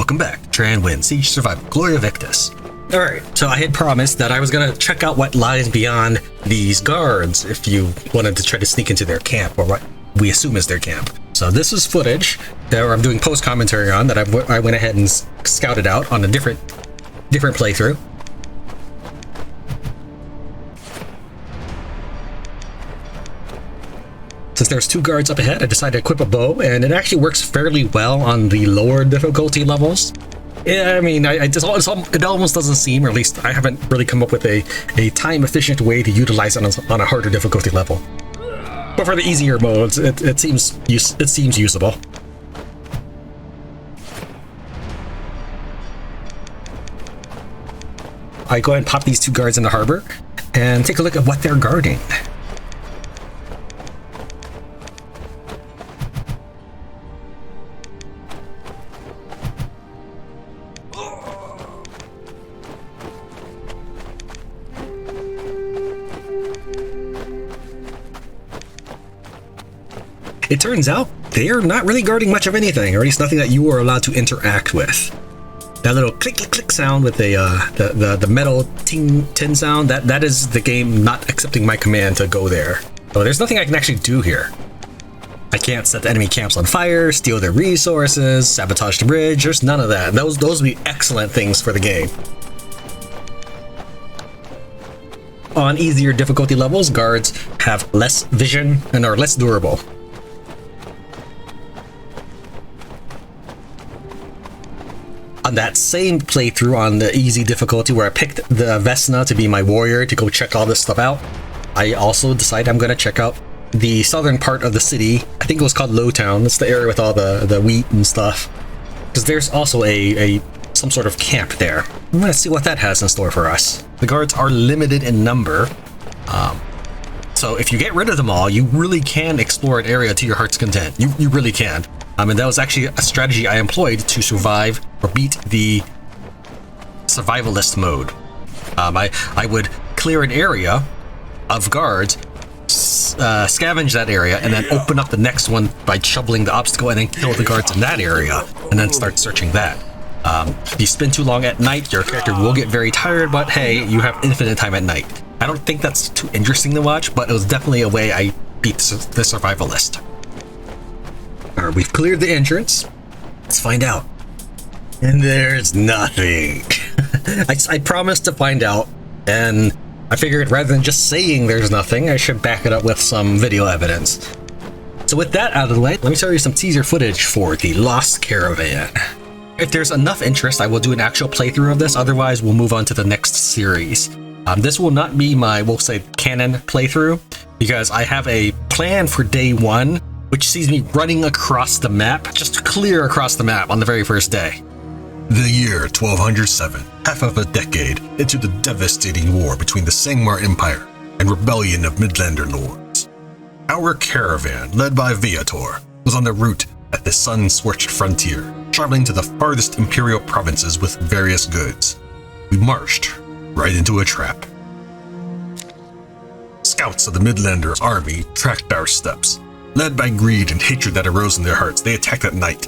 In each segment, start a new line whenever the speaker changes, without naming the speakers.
welcome back. Tran wins. Siege survived. Gloria Victus. Alright, so I had promised that I was gonna check out what lies beyond these guards if you wanted to try to sneak into their camp, or what we assume is their camp. So this is footage that I'm doing post commentary on that I went ahead and scouted out on a different playthrough. Since there's 2 guards up ahead, I decided to equip a bow, and it actually works fairly well on the lower difficulty levels. Yeah, I mean, it almost doesn't seem, or at least I haven't really come up with a time-efficient way to utilize it on a harder difficulty level. But for the easier modes, it seems usable. I go ahead and pop these 2 guards in the harbor, and take a look at what they're guarding. It turns out they are not really guarding much of anything, or at least nothing that you are allowed to interact with. That little click click click sound with the metal tin sound, that is the game not accepting my command to go there. So there's nothing I can actually do here. I can't set the enemy camps on fire, steal their resources, sabotage the bridge. There's none of that. Those would be excellent things for the game. On easier difficulty levels, guards have less vision and are less durable. On that same playthrough on the easy difficulty where I picked the Vesna to be my warrior to go check all this stuff out, I also decided I'm going to check out the southern part of the city. I think it was called Lowtown. It's the area with all the wheat and stuff. Because there's also some sort of camp there. Let's see what that has in store for us. The guards are limited in number. So if you get rid of them all, you really can explore an area to your heart's content. You really can. And that was actually a strategy I employed to survive or beat the survivalist mode. I would clear an area of guards, scavenge that area, and then open up the next one by shoveling the obstacle and then kill the guards in that area, and then start searching that. If you spend too long at night, your character will get very tired, but hey, you have infinite time at night. I don't think that's too interesting to watch, but it was definitely a way I beat the survivalist. Alright, we've cleared the entrance. Let's find out. And there's nothing. I promised to find out, and I figured rather than just saying there's nothing, I should back it up with some video evidence. So with that out of the way, let me show you some teaser footage for the Lost Caravan. If there's enough interest, I will do an actual playthrough of this, otherwise we'll move on to the next series. This will not be my, we'll say, canon playthrough, because I have a plan for day 1, which sees me running across the map, just clear across the map on the very first day.
The year 1207, half of a decade into the devastating war between the Sangmar Empire and rebellion of Midlander lords. Our caravan, led by Viator, was on the route at the sun-scorched frontier, traveling to the farthest imperial provinces with various goods. We marched right into a trap. Scouts of the Midlander army tracked our steps. Led by greed and hatred that arose in their hearts, they attacked at night.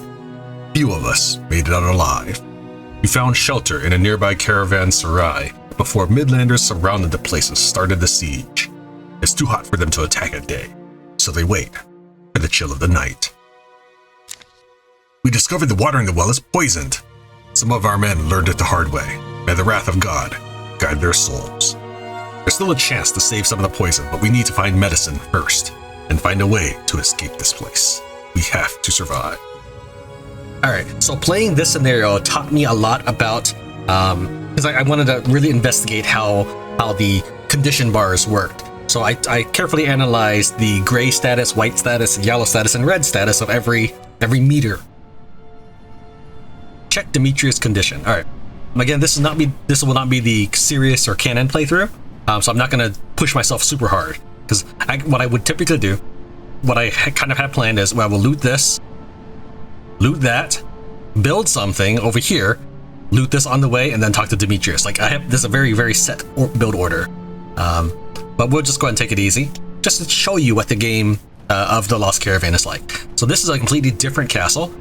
Few of us made it out alive. We found shelter in a nearby caravan sarai before Midlanders surrounded the place and started the siege. It's too hot for them to attack at day, so they wait for the chill of the night. We discovered the water in the well is poisoned. Some of our men learned it the hard way. May the wrath of God guide their souls. There's still a chance to save some of the poison, but we need to find medicine first and find a way to escape this place. We have to survive.
Alright, so playing this scenario taught me a lot about, because I wanted to really investigate how the condition bars worked. So I carefully analyzed the gray status, white status, yellow status, and red status of every meter. Check Demetrius condition. Alright. Again, this will not be the serious or canon playthrough, so I'm not going to push myself super hard. Because what I would typically do, what I kind of had planned is, well, I will loot this, loot that, build something over here, loot this on the way, and then talk to Demetrius. Like, this is a very, very set build order. But we'll just go ahead and take it easy, just to show you what the game of the Lost Caravan is like. So this is a completely different castle.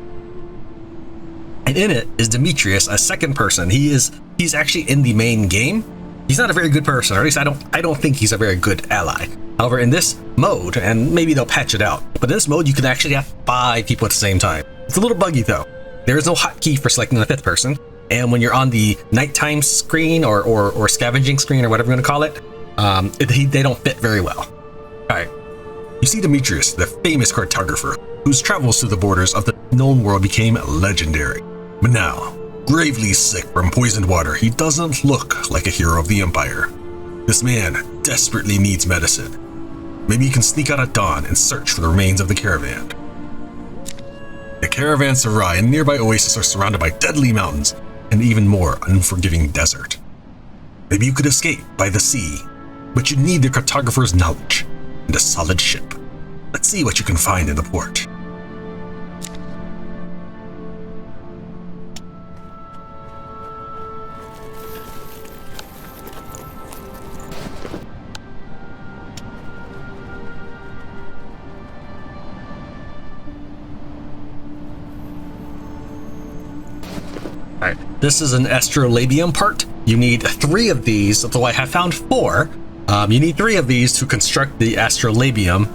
And in it is Demetrius, a second person. He's actually in the main game. He's not a very good person, or at least I don't think he's a very good ally. However, in this mode, and maybe they'll patch it out, but in this mode you can actually have 5 people at the same time. It's a little buggy though. There is no hotkey for selecting the 5th person, and when you're on the nighttime screen or scavenging screen or whatever you want to call it, they don't fit very well. Alright. You see Demetrius, the famous cartographer, whose travels through the borders of the known world became legendary. But now, gravely sick from poisoned water, he doesn't look like a hero of the Empire. This man desperately needs medicine. Maybe you can sneak out at dawn and search for the remains of the caravan. The Caravan Sarai and nearby oasis are surrounded by deadly mountains and even more unforgiving desert. Maybe you could escape by the sea, but you need the cartographer's knowledge and a solid ship. Let's see what you can find in the port. Alright, this is an astrolabium part. You need 3 of these, though I have found 4. You need 3 of these to construct the astrolabium,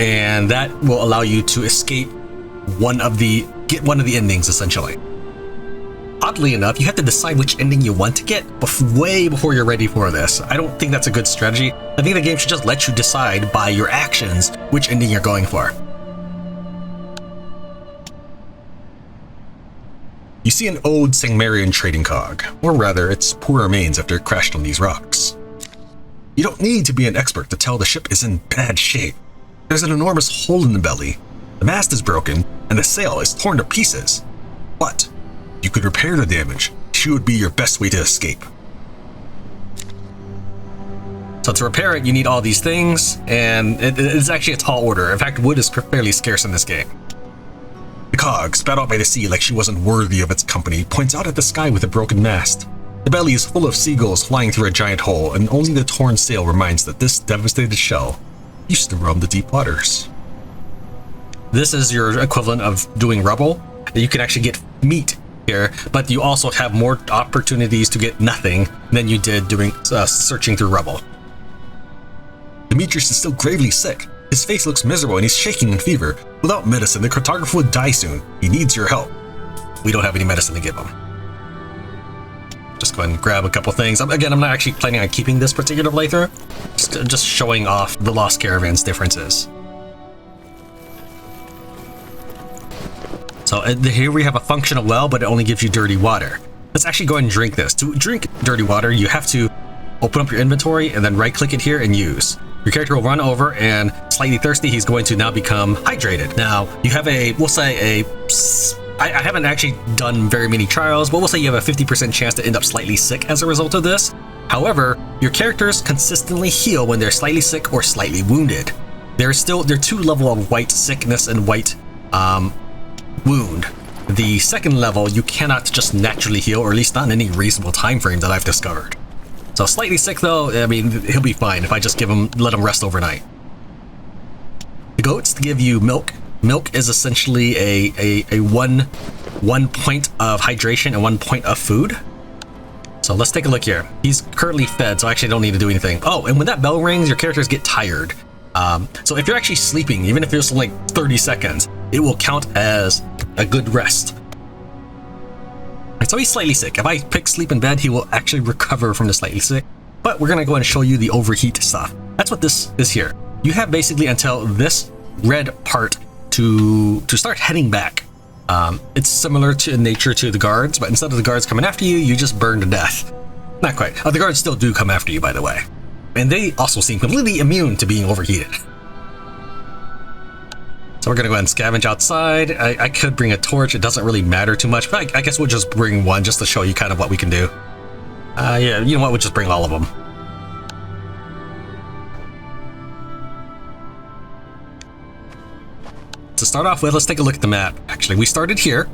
and that will allow you to escape get one of the endings, essentially. Oddly enough, you have to decide which ending you want to get way before you're ready for this. I don't think that's a good strategy. I think the game should just let you decide by your actions which ending you're going for.
You see an old Sangmarian trading cog, or rather, its poor remains after it crashed on these rocks. You don't need to be an expert to tell the ship is in bad shape. There's an enormous hole in the belly, the mast is broken, and the sail is torn to pieces. But you could repair the damage. She would be your best way to escape.
So to repair it, you need all these things, and it's actually a tall order. In fact, wood is fairly scarce in this game.
The cog, spat out by the sea like she wasn't worthy of its company, points out at the sky with a broken mast. The belly is full of seagulls flying through a giant hole, and only the torn sail reminds that this devastated shell used to roam the deep waters.
This is your equivalent of doing rubble. You can actually get meat here, but you also have more opportunities to get nothing than you did doing searching through rubble.
Demetrius is still gravely sick. His face looks miserable and he's shaking in fever. Without medicine, the cartographer would die soon. He needs your help.
We don't have any medicine to give him. Just go ahead and grab a couple things. Again, I'm not actually planning on keeping this particular playthrough. Just showing off the Lost Caravan's differences. So here we have a functional well, but it only gives you dirty water. Let's actually go ahead and drink this. To drink dirty water, you have to open up your inventory and then right-click it here and use. Your character will run over, and slightly thirsty, he's going to now become hydrated. Now, you have I haven't actually done very many trials, but we'll say you have a 50% chance to end up slightly sick as a result of this. However, your characters consistently heal when they're slightly sick or slightly wounded. There are 2 levels of white sickness and white wound. The second level, you cannot just naturally heal, or at least not in any reasonable time frame that I've discovered. So slightly sick though, I mean, he'll be fine if I just let him rest overnight. The goats give you milk. Milk is essentially a one point of hydration and 1 point of food. So let's take a look here. He's currently fed, so I actually don't need to do anything. Oh, and when that bell rings, your characters get tired. So if you're actually sleeping, even if it's like 30 seconds, it will count as a good rest. So he's slightly sick. If I pick sleep in bed, he will actually recover from the slightly sick. But we're gonna go ahead and show you the overheat stuff. That's what this is here. You have basically until this red part to start heading back. It's similar in nature to the guards, but instead of the guards coming after you, you just burn to death. Not quite. The guards still do come after you, by the way. And they also seem completely immune to being overheated. So we're gonna go ahead and scavenge outside. I could bring a torch, it doesn't really matter too much, but I guess we'll just bring one just to show you kind of what we can do. Yeah, you know what, we'll just bring all of them. To start off with, let's take a look at the map. Actually, we started here.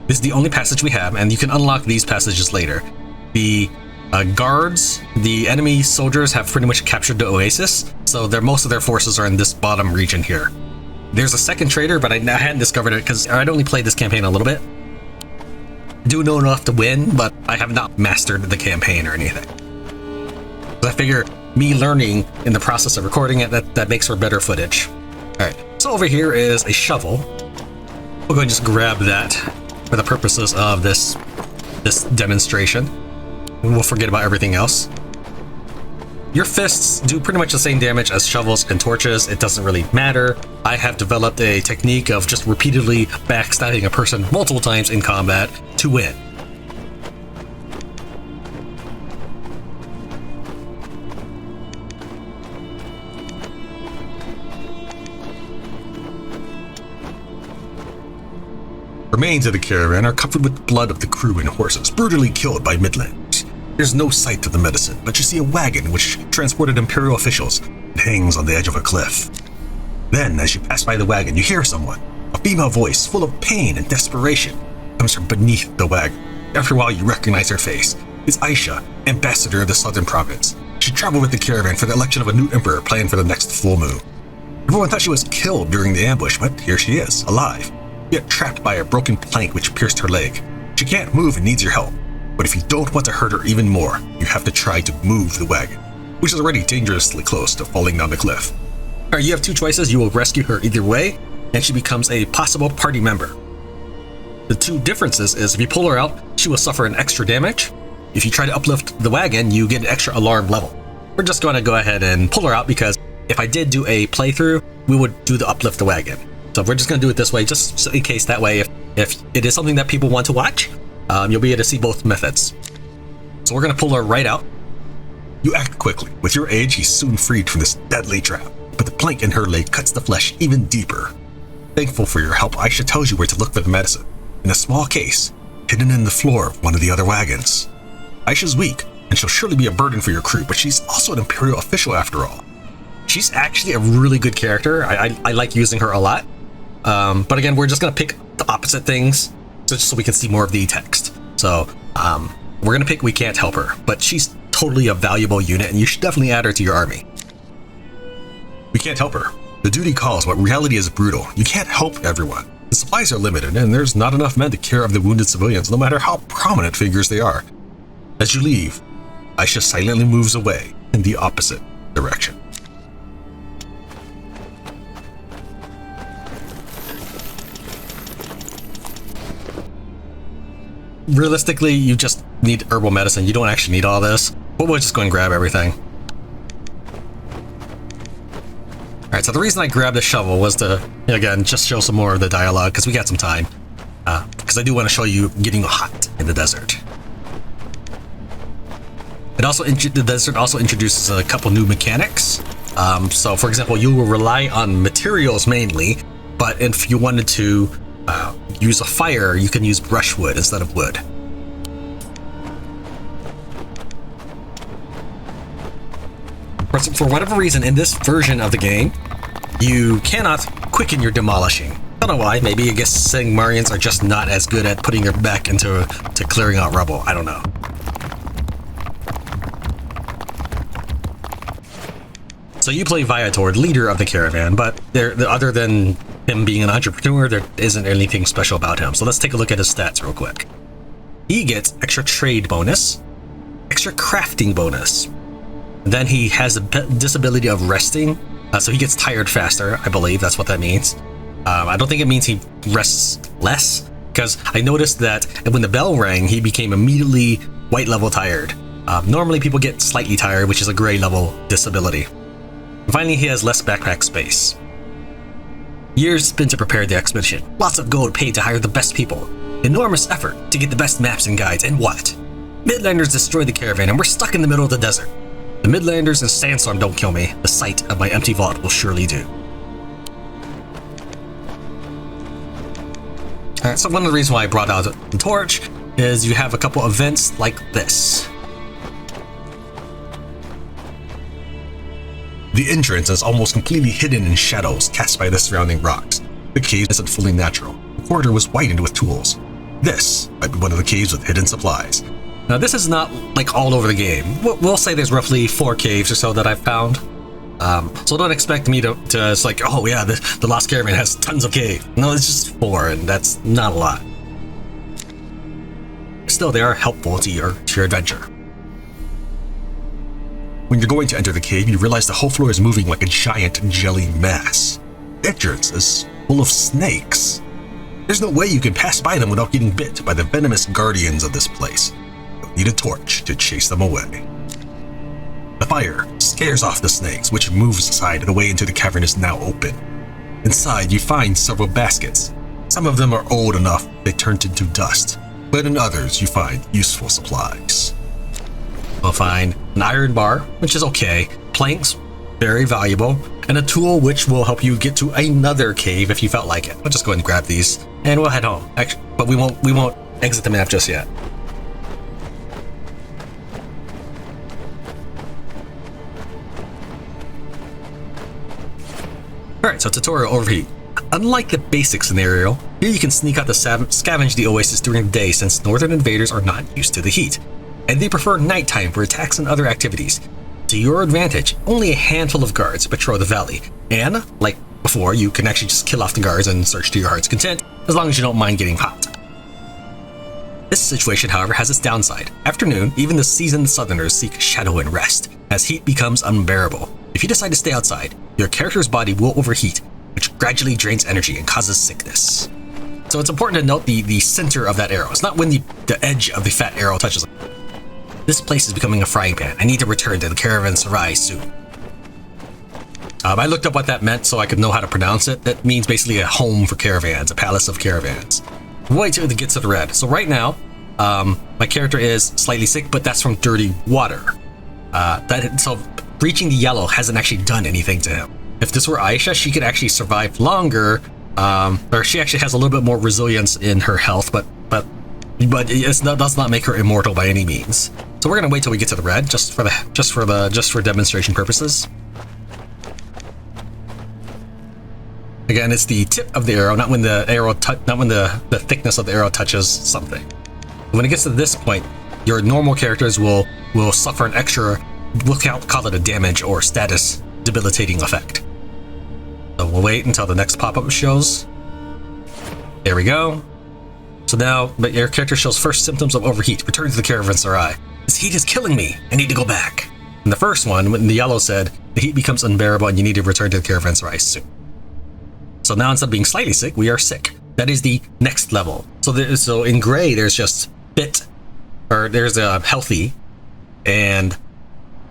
This is the only passage we have, and you can unlock these passages later. The guards, the enemy soldiers have pretty much captured the oasis, so most of their forces are in this bottom region here. There's a second trader, but I hadn't discovered it because I'd only played this campaign a little bit. do know enough to win, but I have not mastered the campaign or anything. I figure me learning in the process of recording it, that makes for better footage. Alright, so over here is a shovel. We'll go and just grab that for the purposes of this demonstration. And we'll forget about everything else. Your fists do pretty much the same damage as shovels and torches. It doesn't really matter. I have developed a technique of just repeatedly backstabbing a person multiple times in combat to win.
Remains of the caravan are covered with blood of the crew and horses, brutally killed by Midlanders. There's no sight of the medicine, but you see a wagon which transported imperial officials. It hangs on the edge of a cliff. Then, as you pass by the wagon, you hear someone. A female voice, full of pain and desperation, comes from beneath the wagon. After a while, you recognize her face. It's Aisha, ambassador of the southern province. She traveled with the caravan for the election of a new emperor planned for the next full moon. Everyone thought she was killed during the ambush, but here she is, alive, yet trapped by a broken plank which pierced her leg. She can't move and needs your help. But if you don't want to hurt her even more, you have to try to move the wagon, which is already dangerously close to falling down the cliff.
Alright, you have two choices. You will rescue her either way, and she becomes a possible party member. The two differences is if you pull her out, she will suffer an extra damage. If you try to uplift the wagon, you get an extra alarm level. We're just going to go ahead and pull her out because if I did do a playthrough, we would do the uplift the wagon. So we're just going to do it this way, just in case that way, if it is something that people want to watch, you'll be able to see both methods. So we're going to pull her right out.
You act quickly. With your age, he's soon freed from this deadly trap, but the plank in her leg cuts the flesh even deeper. Thankful for your help, Aisha tells you where to look for the medicine, in a small case, hidden in the floor of one of the other wagons. Aisha's weak, and she'll surely be a burden for your crew, but she's also an imperial official after all.
She's actually a really good character. I like using her a lot. But again, we're just going to pick the opposite things just so we can see more of the text. So we're going to pick we can't help her, but she's totally a valuable unit and you should definitely add her to your army.
We can't help her. The duty calls, but reality is brutal. You can't help everyone. The supplies are limited and there's not enough men to care of the wounded civilians, no matter how prominent figures they are. As you leave, Aisha silently moves away in the opposite direction.
Realistically, you just need herbal medicine. You don't actually need all this, but we'll just go and grab everything. Alright, so the reason I grabbed the shovel was to, again, just show some more of the dialogue, because we got some time. Because I do want to show you getting hot in the desert. The desert also introduces a couple new mechanics. So, for example, you will rely on materials mainly, but if you wanted to use a fire, you can use brushwood instead of wood. For whatever reason, in this version of the game, you cannot quicken your demolishing. I don't know why. Maybe I guess Sangmarians are just not as good at putting their back into clearing out rubble. I don't know. So you play Viator, leader of the caravan, but other than him being an entrepreneur, there isn't anything special about him. So let's take a look at his stats real quick. He gets extra trade bonus, extra crafting bonus. Then he has a disability of resting, so he gets tired faster, I believe that's what that means. I don't think it means he rests less, because I noticed that when the bell rang, he became immediately white level tired. Normally people get slightly tired, which is a gray level disability. And finally, he has less backpack space. Years spent to prepare the expedition. Lots of gold paid to hire the best people. Enormous effort to get the best maps and guides, and what? Midlanders destroyed the caravan and we're stuck in the middle of the desert. The Midlanders and Sandstorm don't kill me. The sight of my empty vault will surely do. Alright, so one of the reasons why I brought out the torch is you have a couple events like this.
The entrance is almost completely hidden in shadows cast by the surrounding rocks. The cave isn't fully natural. The corridor was widened with tools. This might be one of the caves with hidden supplies.
Now this is not like all over the game. We'll say there's roughly 4 caves or so that I've found. So don't expect me to it's like, oh yeah, the Lost Caravan has tons of caves. No, it's just 4 and that's not a lot. still they are helpful to your adventure.
When you're going to enter the cave, you realize the whole floor is moving like a giant jelly mass. The entrance is full of snakes. There's no way you can pass by them without getting bit by the venomous guardians of this place. You'll need a torch to chase them away. The fire scares off the snakes, which moves aside and the way into the cavern is now open. Inside, you find several baskets. Some of them are old enough they turned into dust, but in others you find useful supplies.
We'll find an iron bar, which is okay, planks, very valuable, and a tool which will help you get to another cave if you felt like it. We'll just go ahead and grab these, and we'll head home. Actually, but we won't exit the map just yet. Alright, so tutorial overheat. Unlike the basic scenario, here you can sneak out to scavenge the oasis during the day since northern invaders are not used to the heat, and they prefer nighttime for attacks and other activities. To your advantage, only a handful of guards patrol the valley, and, like before, you can actually just kill off the guards and search to your heart's content, as long as you don't mind getting hot. This situation, however, has its downside. After noon, even the seasoned southerners seek shadow and rest, as heat becomes unbearable. If you decide to stay outside, your character's body will overheat, which gradually drains energy and causes sickness. So it's important to note the center of that arrow. It's not when the edge of the fat arrow touches. This place is becoming a frying pan. I need to return to the Caravan soon. I looked up what that meant so I could know how to pronounce it. That means basically a home for caravans, a palace of caravans. Wait till it gets to the red. So right now, my character is slightly sick, but that's from dirty water. So reaching the yellow hasn't actually done anything to him. If this were Aisha, she could actually survive longer, or she actually has a little bit more resilience in her health, but it does not make her immortal by any means. So we're gonna wait till we get to the red, just for demonstration purposes. Again, it's the tip of the arrow, not when the arrow not when the thickness of the arrow touches something. When it gets to this point, your normal characters will suffer an extra, we'll call it a damage or status debilitating effect. So we'll wait until the next pop-up shows. There we go. So now, but your character shows first symptoms of overheat. Return to the Caravanserai. This heat is killing me. I need to go back. In the first one, when the yellow said, the heat becomes unbearable and you need to return to the Caravanserai soon. So now instead of being slightly sick, we are sick. That is the next level. So in gray, there's just fit, or there's a healthy, and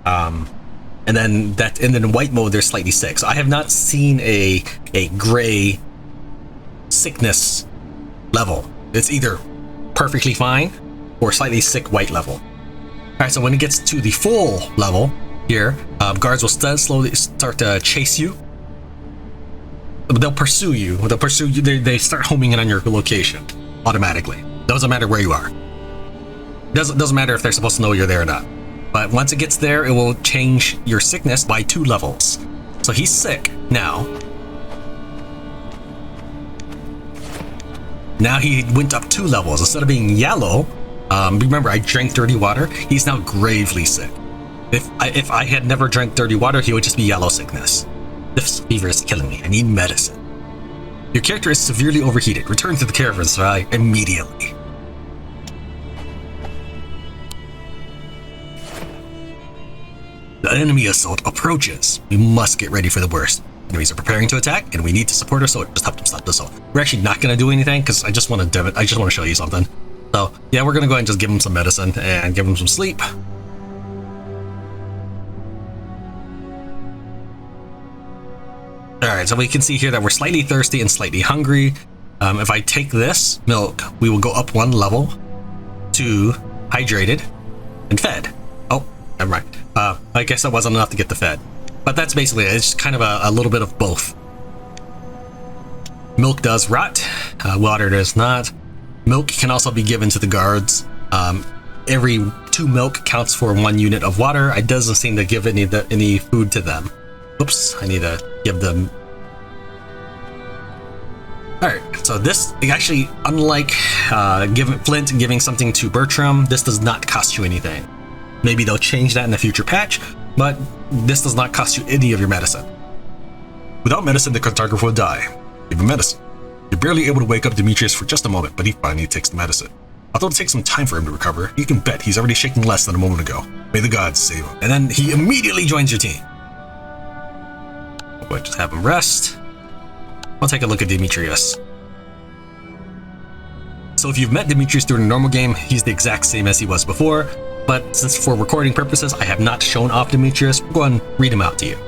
then in white mode, there's slightly sick. So I have not seen a gray sickness level. It's either perfectly fine or slightly sick white level. All right, so when it gets to the full level here, guards will slowly start to chase you. They'll pursue you. They start homing in on your location automatically. Doesn't matter where you are. Doesn't matter if they're supposed to know you're there or not. But once it gets there, it will change your sickness by 2 levels. So he's sick now. Now he went up 2 levels. Instead of being yellow, remember I drank dirty water. He's now gravely sick. If I had never drank dirty water, he would just be yellow sickness. This fever is killing me. I need medicine. Your character is severely overheated. Return to the Caravanserai immediately. The enemy assault approaches. We must get ready for the worst. Enemies are preparing to attack, and we need to support our soldiers. Just help them stop the assault. We're actually not going to do anything because I just want to show you something. So yeah, we're going to go ahead and just give them some medicine and give them some sleep. Alright, so we can see here that we're slightly thirsty and slightly hungry. If I take this milk, we will go up 1 level to hydrated and fed. Oh, never mind. I guess that wasn't enough to get the fed. But that's basically it. It's just kind of a little bit of both. Milk does rot. Water does not. Milk can also be given to the guards. Every 2 milk counts for 1 unit of water. It doesn't seem to give any food to them. Oops, I need to give them... Alright, so this, actually, unlike Flint giving something to Bertram, this does not cost you anything. Maybe they'll change that in the future patch, but this does not cost you any of your medicine.
Without medicine, the cartographer will die. Give him medicine. You're barely able to wake up Demetrius for just a moment, but he finally takes the medicine. Although it takes some time for him to recover, you can bet he's already shaking less than a moment ago. May the gods save him. And then he immediately joins your team. We'll just have him rest. I'll take a look at Demetrius. So if you've met Demetrius during a normal game, he's the exact same as he was before, but since for recording purposes, I have not shown off Demetrius, we'll go and read him out to you.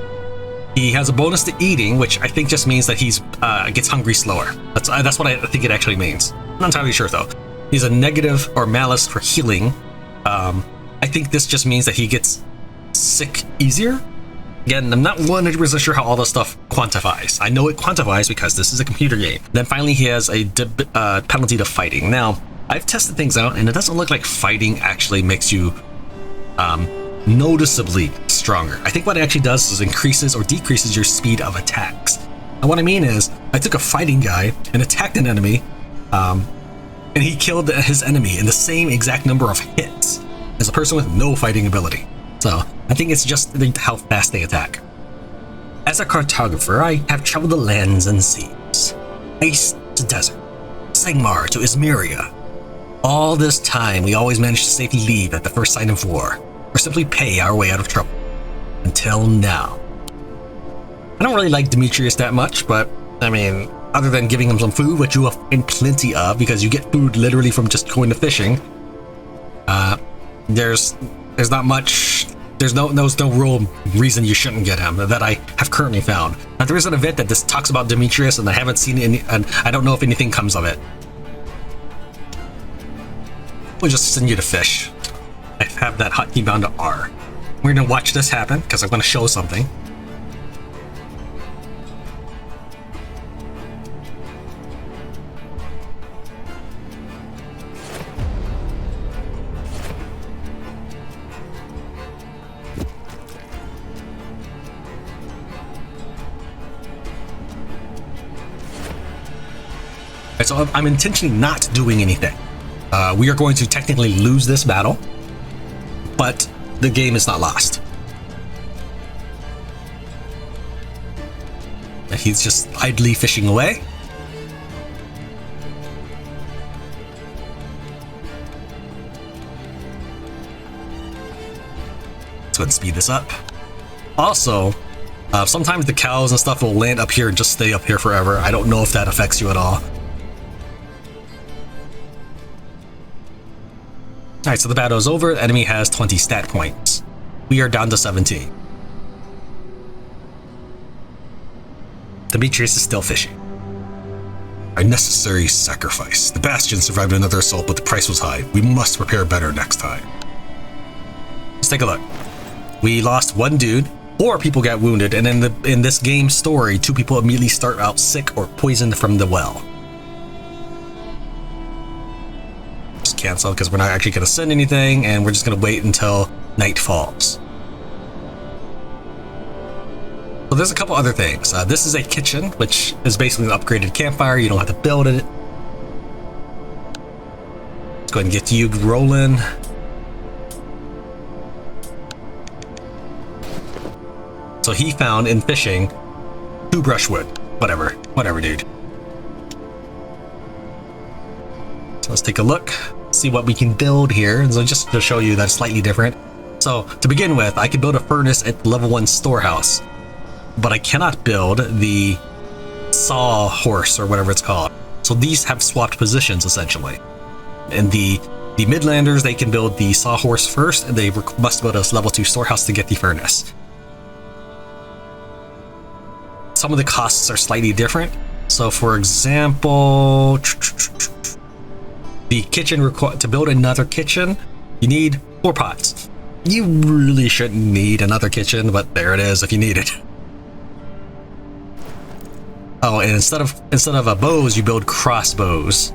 He has a bonus to eating, which I think just means that he's gets hungry slower. That's what I think it actually means. I'm not entirely sure though. He's a negative or malus for healing. I think this just means that he gets sick easier. Again, I'm not 100% sure how all this stuff quantifies. I know it quantifies because this is a computer game. Then finally, he has a penalty to fighting. Now, I've tested things out, and it doesn't look like fighting actually makes you noticeably stronger. I think what it actually does is increases or decreases your speed of attacks. And what I mean is, I took a fighting guy and attacked an enemy, and he killed his enemy in the same exact number of hits as a person with no fighting ability. So I think it's just how fast they attack. As a cartographer, I have traveled the lands and seas, ice to desert, Sangmar to Izmiria. All this time, we always managed to safely leave at the first sign of war, or simply pay our way out of trouble. Until now. I don't really like Demetrius that much, but I mean, other than giving him some food, which you will find plenty of because you get food literally from just going to fishing, there's not much. There's no real reason you shouldn't get him that I have currently found. Now there is an event that just talks about Demetrius, and I haven't seen any, and I don't know if anything comes of it. We'll just send you to fish. I have that hotkey bound to R. We're gonna watch this happen because I'm gonna show something. So I'm intentionally not doing anything. We are going to technically lose this battle, but the game is not lost. And he's just idly fishing away. Let's go ahead and speed this up. Also, sometimes the cows and stuff will land up here and just stay up here forever. I don't know if that affects you at all. Alright, so the battle is over. The enemy has 20 stat points. We are down to 17. Demetrius is still fishing. A necessary sacrifice. The Bastion survived another assault, but the price was high. We must prepare better next time.
Let's take a look. We lost one dude, 4 people got wounded, and in this game story, 2 people immediately start out sick or poisoned from the well. Cancel because we're not actually going to send anything, and we're just going to wait until night falls. So there's a couple other things. This is a kitchen, which is basically an upgraded campfire. You don't have to build it. Let's go ahead and get you rolling. So he found in fishing 2 brushwood. Whatever, dude. So let's take a look. See what we can build here. So just to show you that's slightly different. So to begin with, I can build a furnace at level 1 storehouse, but I cannot build the saw horse or whatever it's called. So these have swapped positions essentially. And the Midlanders, they can build the saw horse first, and they must build a level 2 storehouse to get the furnace. Some of the costs are slightly different. So for example, the kitchen to build another kitchen, you need 4 pots. You really shouldn't need another kitchen, but there it is if you need it. Oh, and instead of bows, you build crossbows.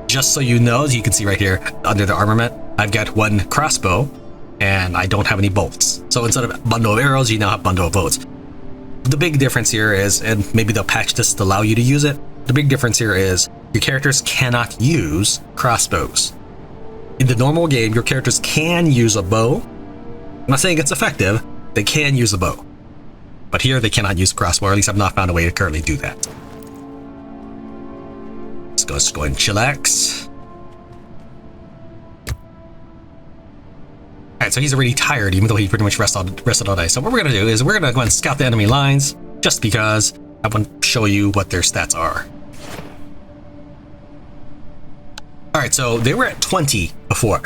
Just so you know, as you can see right here under the armament, I've got 1 crossbow, and I don't have any bolts. So instead of a bundle of arrows, you now have a bundle of bolts. The big difference here is, and maybe they'll patch this to allow you to use it, the big difference here is your characters cannot use crossbows. In the normal game, your characters can use a bow. I'm not saying it's effective, they can use a bow. But here they cannot use a crossbow, or at least I've not found a way to currently do that. Let's go and chillax. Alright, so he's already tired, even though he pretty much rested all day. So what we're going to do is we're going to go and scout the enemy lines, just because I want to show you what their stats are. Alright, so they were at 20 before.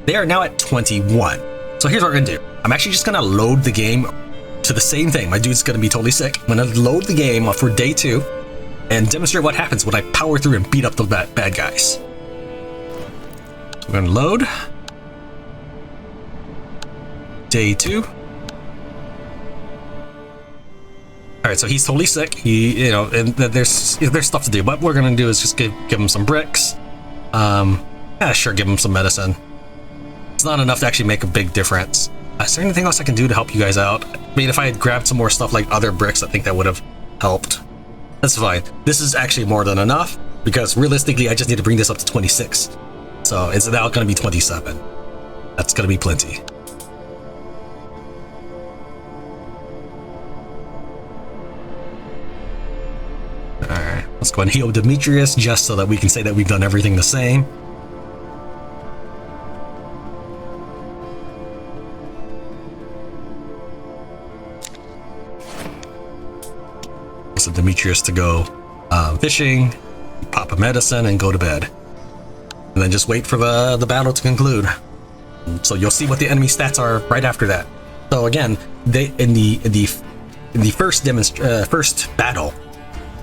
They are now at 21. So here's what we're going to do. I'm actually just going to load the game to the same thing. My dude's going to be totally sick. I'm going to load the game for day 2 and demonstrate what happens when I power through and beat up the bad guys. So we're going to load. Day 2. Alright, so he's totally sick. He, you know, and there's stuff to do. What we're gonna do is just give him some bricks. Yeah, sure, give him some medicine. It's not enough to actually make a big difference. Is there anything else I can do to help you guys out? I mean, if I had grabbed some more stuff like other bricks, I think that would have helped. That's fine. This is actually more than enough, because realistically, I just need to bring this up to 26. So it's now gonna be 27. That's gonna be plenty. Alright, let's go and heal Demetrius just so that we can say that we've done everything the same. So Demetrius to go fishing, pop a medicine, and go to bed. And then just wait for the battle to conclude. So you'll see what the enemy stats are right after that. So again, they in the first battle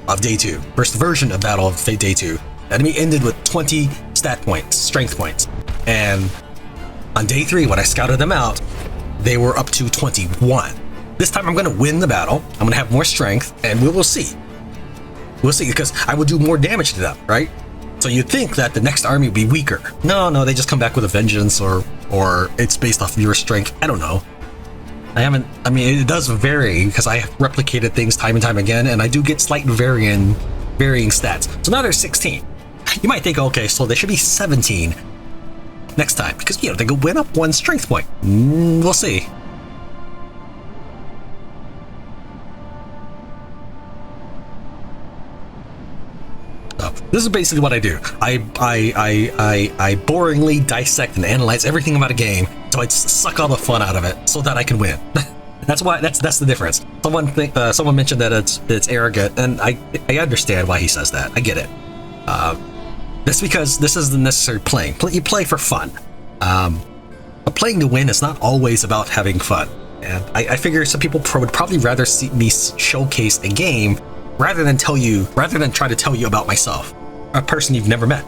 of day 2, first version of battle of day 2, the enemy ended with 20 stat points, strength points, and on day 3 when I scouted them out, they were up to 21. This time I'm going to win the battle. I'm going to have more strength, and we will see. We'll see, because I will do more damage to them, right? So you'd think that the next army would be weaker. No, they just come back with a vengeance, or it's based off of your strength. I don't know. I mean, it does vary, because I have replicated things time and time again, and I do get slight varying stats. So now there's 16. You might think, okay, so they should be 17 next time, because, you know, they go win up 1 strength point. We'll see. So, this is basically what I do. I boringly dissect and analyze everything about a game, so I suck all the fun out of it so that I can win. That's the difference. Someone mentioned that it's arrogant, and I understand why he says that. I get it. That's because this isn't necessarily playing. You play for fun. But playing to win is not always about having fun. And I figure some people would probably rather see me showcase a game rather than try to tell you about myself, a person you've never met.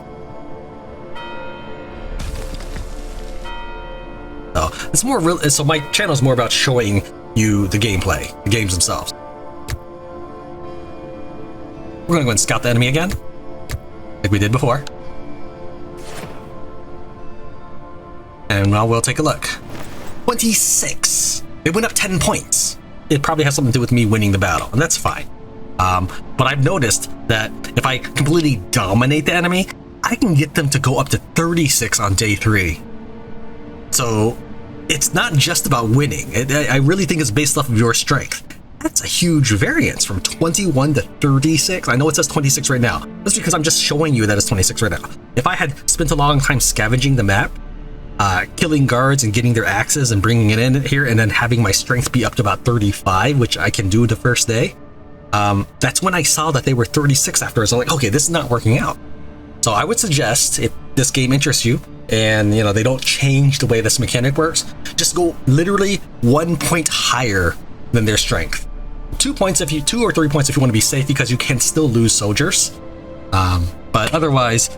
So it's more real. So my channel is more about showing you the gameplay, the games themselves. We're gonna go and scout the enemy again, like we did before. And now we'll take a look. 26. It went up 10 points. It probably has something to do with me winning the battle, and that's fine. But I've noticed that if I completely dominate the enemy, I can get them to go up to 36 on day 3. So it's not just about winning. I really think it's based off of your strength. That's a huge variance from 21 to 36. I know it says 26 right now. That's because I'm just showing you that it's 26 right now. If I had spent a long time scavenging the map, killing guards and getting their axes and bringing it in here, and then having my strength be up to about 35, which I can do the first day, that's when I saw that they were 36 afterwards. I'm like, okay, this is not working out. So I would suggest, if this game interests you, and you know they don't change the way this mechanic works, just go literally 1 point higher than their strength. 2 or 3 points if you want to be safe, because you can still lose soldiers. But otherwise,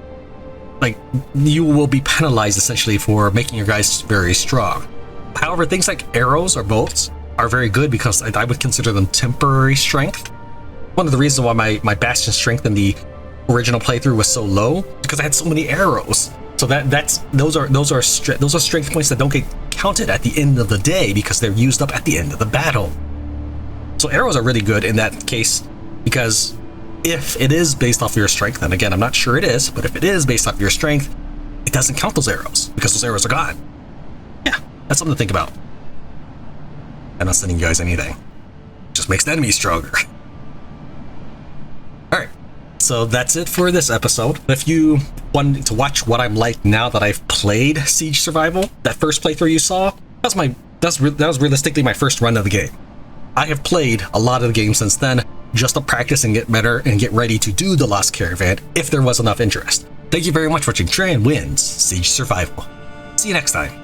like, you will be penalized essentially for making your guys very strong. However, things like arrows or bolts are very good, because I would consider them temporary strength. One of the reasons why my bastion strength in the original playthrough was so low, because I had so many arrows. So those are strength points that don't get counted at the end of the day, because they're used up at the end of the battle. So arrows are really good in that case, because if it is based off of your strength, and again, I'm not sure it is, but if it is based off of your strength, it doesn't count those arrows, because those arrows are gone. Yeah, that's something to think about. I'm not sending you guys anything. It just makes the enemy stronger. Alright, so that's it for this episode. If you wanted to watch what I'm like now that I've played Siege Survival, that first playthrough you saw, that was realistically my first run of the game. I have played a lot of the game since then, just to practice and get better and get ready to do the Lost Caravan if there was enough interest. Thank you very much for watching Tran Wins Siege Survival. See you next time.